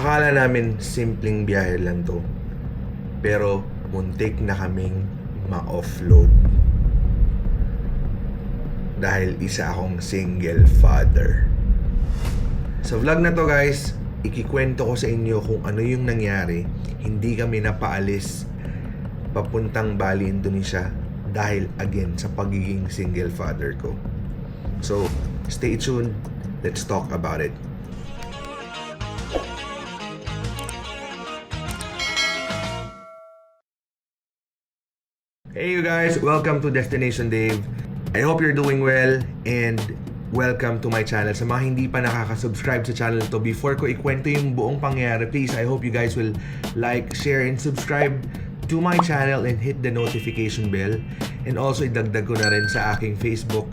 Akala namin simpleng biyahe lang to. Pero muntik na kaming ma-offload. Dahil isa akong single father. Sa vlog na to guys, ikikwento ko sa inyo kung ano yung nangyari. Hindi kami napaalis papuntang Bali, Indonesia dahil again sa pagiging single father ko. So, stay tuned. Let's talk about it. Hey you guys, welcome to Destination Dave. I hope you're doing well and welcome to my channel. Sa mga hindi pa nakaka-subscribe sa channel to, before ko ikwento yung buong pangyayari, please, I hope you guys will like, share, and subscribe to my channel and hit the notification bell. And also, idagdag ko na rin sa aking Facebook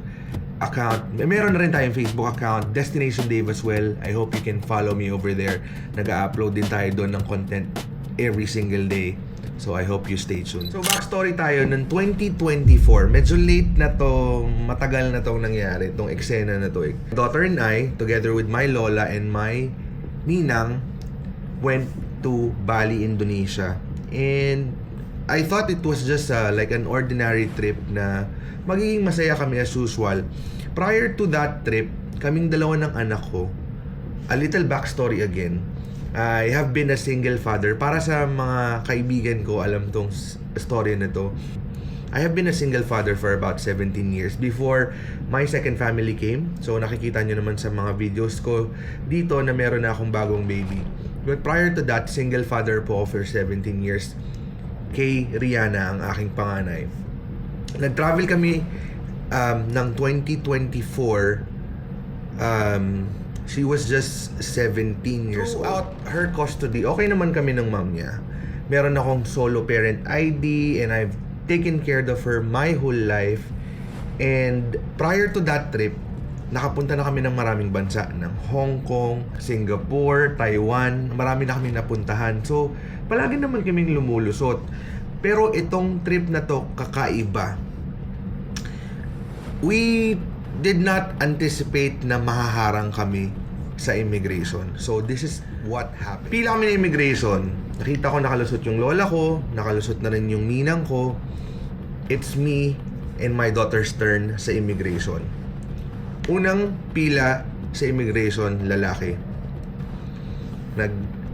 account. Meron na rin tayong Facebook account, Destination Dave as well. I hope you can follow me over there. Nag-upload din tayo doon ng content every single day. So I hope you stay tuned. So backstory tayo ng 2024. Medyo late na to, matagal na tong nangyari, tong eksena na to. My daughter and I, together with my lola and my ninang, went to Bali, Indonesia. And I thought it was just like an ordinary trip na magiging masaya kami as usual. Prior to that trip, kaming dalawa ng anak ko, a little backstory again. I have been a single father. Para sa mga kaibigan ko, alam tong story na to. I have been a single father for about 17 years before my second family came. So nakikita nyo naman sa mga videos ko dito na meron na akong bagong baby. But prior to that, single father po for 17 years. Kay Rihanna, ang aking panganay. Nag-travel kami ng 2024. She was just 17 years old. Throughout her custody, okay naman kami ng mom niya. Meron akong solo parent ID and I've taken care of her my whole life. And prior to that trip, nakapunta na kami ng maraming bansa. Ng Hong Kong, Singapore, Taiwan. Marami na kami napuntahan. So, palagi naman kaming lumulusot. Pero itong trip na to, kakaiba. We did not anticipate na mahaharang kami sa immigration. So this is what happened. Pila kami na immigration. Nakita ko nakalusot yung lola ko, nakalusot na rin yung ninang ko. It's me and my daughter's turn sa immigration. Unang pila sa immigration, lalaki.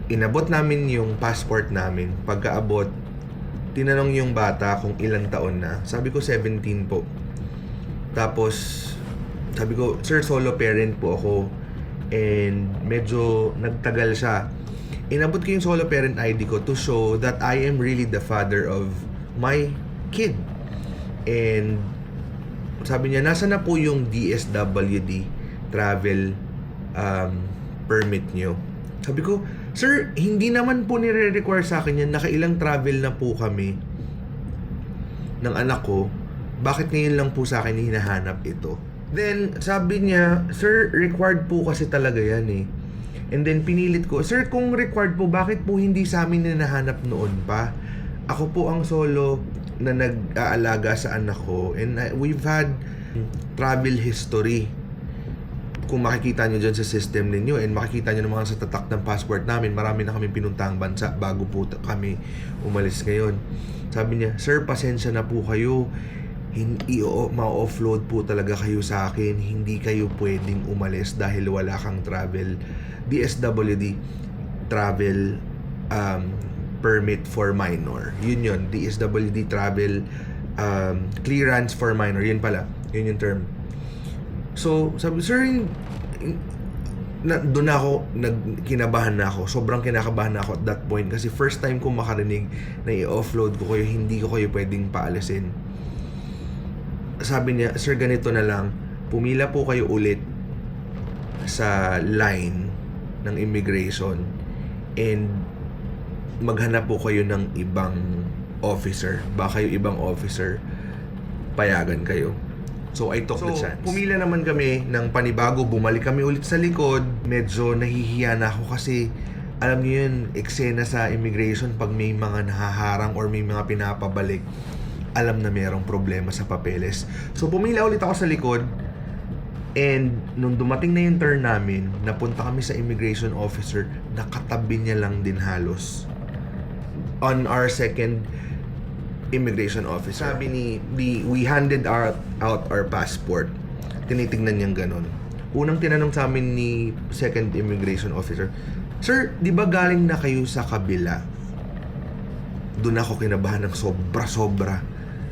Inabot namin yung passport namin. Pagkaabot, tinanong yung bata kung ilang taon na. Sabi ko 17 po. Tapos sabi ko, sir, solo parent po ako. And medyo nagtagal siya. Inabot ko yung solo parent ID ko to show that I am really the father of my kid. And sabi niya, nasa na po yung DSWD travel permit nyo? Sabi ko, sir, hindi naman po nire-require sa akin yan. Nakailang travel na po kami ng anak ko. Bakit ngayon lang po sa akin hinahanap ito? Then, sabi niya, sir, required po kasi talaga yan eh. And then, pinilit ko, sir, kung required po, bakit po hindi sa amin na nahanap noon pa? Ako po ang solo na nag-aalaga sa anak ko. And we've had travel history. Kung makikita nyo dyan sa system ninyo and makikita nyo naman sa tatak ng passport namin, marami na kami pinuntang bansa bago po kami umalis ngayon. Sabi niya, sir, pasensya na po kayo. Ma-offload po talaga kayo sa akin. Hindi kayo pwedeng umalis dahil wala kang travel DSWD travel permit for minor. Yun DSWD travel clearance for minor. Yun pala, yun yung term. So sabi, sir, doon ako kinabahan na ako. Sobrang kinakabahan na ako at that point kasi first time ko makarinig na i-offload ko kayo, hindi ko kayo pwedeng paalisin. Sabi niya, sir, ganito na lang, pumila po kayo ulit sa line ng immigration and maghanap po kayo ng ibang officer. Baka yung ibang officer payagan kayo. So I took the chance. Pumila naman kami ng panibago, bumalik kami ulit sa likod. Medyo nahihiya na ako kasi alam niyo yun, eksena sa immigration pag may mga nahaharang or may mga pinapabalik, alam na mayroong problema sa papeles. So pumila ulit ako sa likod. And nung dumating na yung turn namin, napunta kami sa immigration officer, nakatabi niya lang din halos. On our second immigration officer. Sabi we handed out our passport. Tinitingnan niyang ganun. Unang tinanong sa amin ni second immigration officer, "Sir, di ba galing na kayo sa kabila?" Doon ako kinabahan ng sobra-sobra.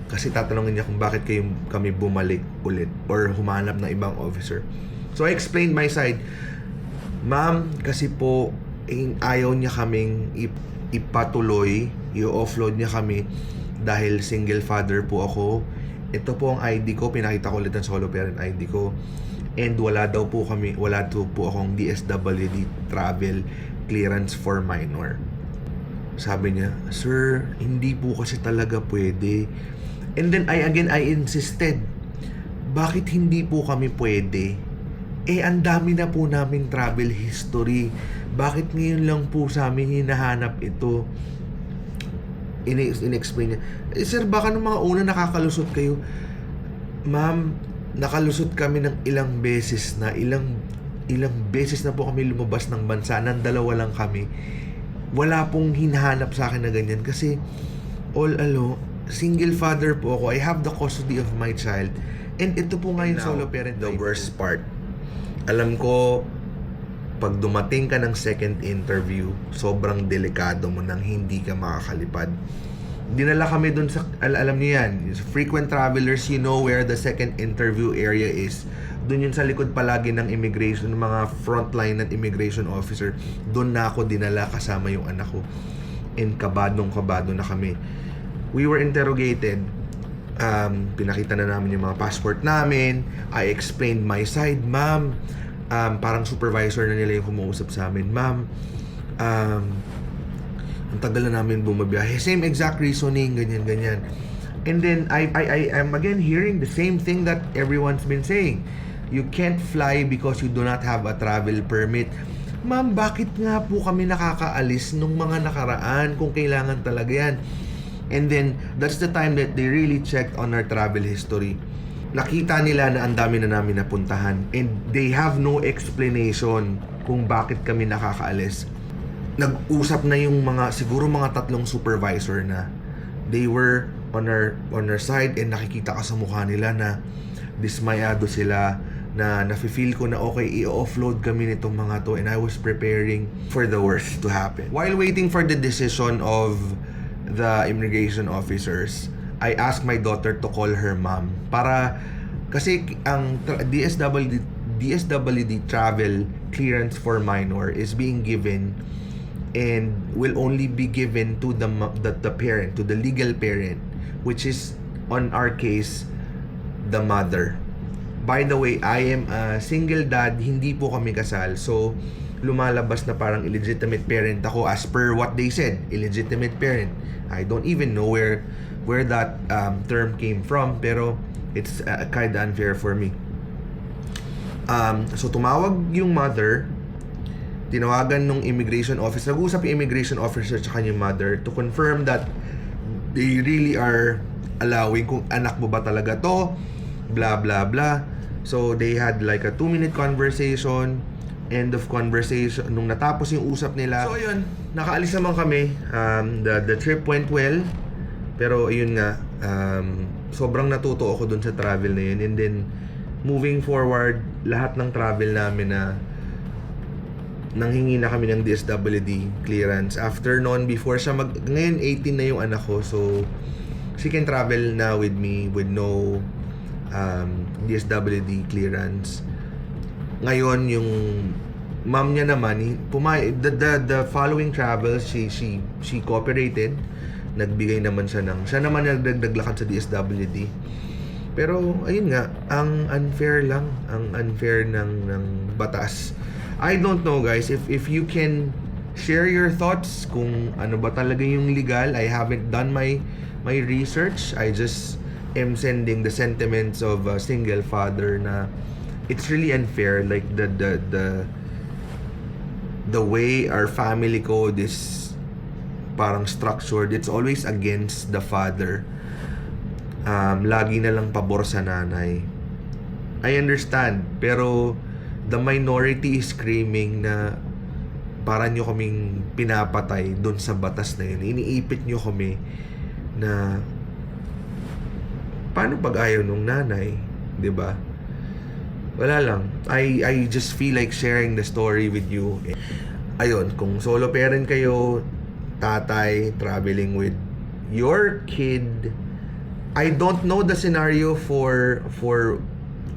Kasi tatanungin niya kung bakit kami bumalik ulit or humanap ng ibang officer. So I explained my side. "Ma'am, kasi po ayaw niya kaming ipatuloy, i-offload niya kami dahil single father po ako. Ito po ang ID ko, pinakita ko ulit ang solo parent ID ko. And wala daw po akong DSWD travel clearance for minor." Sabi niya, "Sir, hindi po kasi talaga pwede." And then I insisted, "Bakit hindi po kami pwede? Ang dami na po naming travel history. Bakit ngayon lang po sa amin hinahanap ito?" In-explain niya, "Sir, baka nung mga una nakakalusot kayo." "Ma'am, nakalusot kami ng ilang beses na po kami lumabas ng bansa, nang dalawa lang kami. Wala pong hinahanap sa akin na ganyan kasi single father po ako. I have the custody of my child. And ito po nga yung solo parent." The worst part, alam ko, pag dumating ka ng second interview, sobrang delikado mo nang hindi ka makakalipad. Dinala kami dun sa, alam niyo yan, frequent travelers, you know where the second interview area is. Dun yun sa likod palagi ng immigration, mga frontline at immigration officer. Dun na ako dinala kasama yung anak ko. And kabado na kami. We were interrogated. Pinakita na namin yung mga passport namin. I explained my side. "Ma'am," parang supervisor na nila yung kumuusap sa amin, "Ma'am, ang tagal na namin bumabiyahe." Same exact reasoning, ganyan. And then I am again hearing the same thing that everyone's been saying. You can't fly because you do not have a travel permit. "Ma'am, bakit nga po kami nakakaalis nung mga nakaraan kung kailangan talaga yan?" And then that's the time that they really checked on our travel history. Nakita nila na ang dami na namin napuntahan and they have no explanation kung bakit kami nakakaalis. Nag-usap na yung siguro mga 3 supervisor na they were on our side, and nakikita ka sa mukha nila na dismayado sila, na nafe-feel ko na okay, i-offload kami nitong mga to, and I was preparing for the worst to happen. While waiting for the decision of the immigration officers, I asked my daughter to call her mom kasi ang DSWD travel clearance for minor is being given and will only be given to the parent, to the legal parent, which is on our case the mother. By the way, I am a single dad, hindi po kami kasal, so lumalabas na parang illegitimate parent ako as per what they said, illegitimate parent. I don't even know where that term came from, pero it's kind of unfair for me. So tumawag yung mother, tinawagan nung immigration officer, nag-usap yung immigration officer tsaka yung mother to confirm that they really are allowing, kung anak mo ba talaga to, blah blah blah. So they had like a 2-minute conversation. End of conversation. Nung natapos yung usap nila, so ayun, nakaalis naman kami. The trip went well, pero ayun nga, sobrang natuto ako dun sa travel na yun. And then moving forward, lahat ng travel namin na nanghingi na kami ng DSWD clearance. After noon, before siya ngayon 18 na yung anak ko, so she can travel now with me with no DSWD clearance. Ngayon yung mom niya naman, the following travels, she cooperated. Nagbigay naman siya naman nagdaglakan sa DSWD. Pero ayun nga, ang unfair ng batas. I don't know guys, if you can share your thoughts kung ano ba talaga yung legal. I haven't done my research. I just am sending the sentiments of a single father na it's really unfair, like the way our family code is parang structured. It's always against the father. Lagi na lang pabor sa nanay. I understand, pero the minority is screaming na para nyo kaming pinapatay dun sa batas na yun. Iniipit nyo kami na paano pag ayaw nung nanay, 'di ba? Wala lang. I just feel like sharing the story with you. Ayun, kung solo parent kayo, tatay traveling with your kid, I don't know the scenario for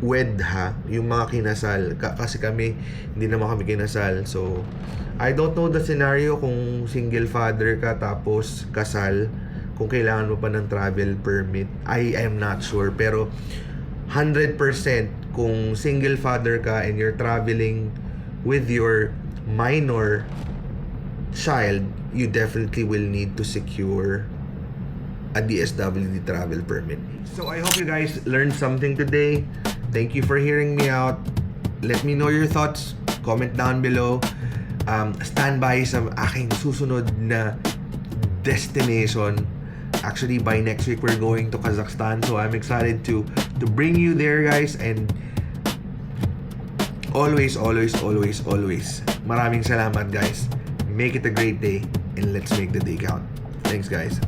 wed ha, yung mga kinasal. Kasi kami, hindi naman kami kinasal. So, I don't know the scenario kung single father ka tapos kasal, kung kailangan mo pa ng travel permit. I am not sure. Pero, 100% kung single father ka and you're traveling with your minor child, you definitely will need to secure a DSWD travel permit. So I hope you guys learned something today. Thank you for hearing me out. Let me know your thoughts. Comment down below. Stand by sa aking susunod na destination. Actually, by next week, we're going to Kazakhstan. So I'm excited to bring you there, guys. And always, maraming salamat, guys. Make it a great day. And let's make the day count. Thanks, guys.